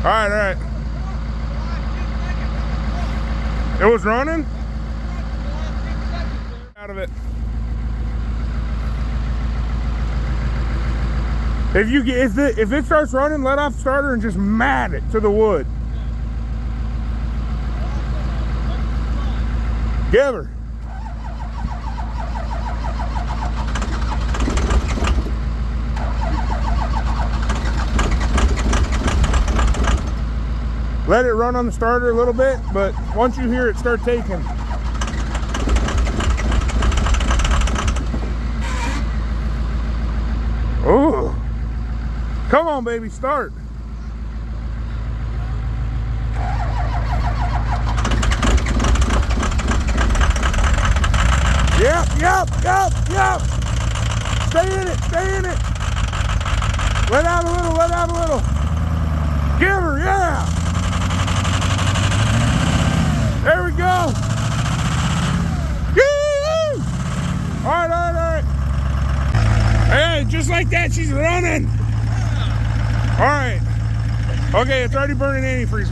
All right. It was running? Out of it. If it starts running, let off the starter and just mat it to the wood. Give her. Let it run on the starter a little bit, but once you hear it start taking. Oh, come on, baby, start. Yep. Stay in it. Let out a little. Give her, yeah. There we go. Woo! All right. Hey, just like that, she's running. All right. Okay, it's already burning antifreeze.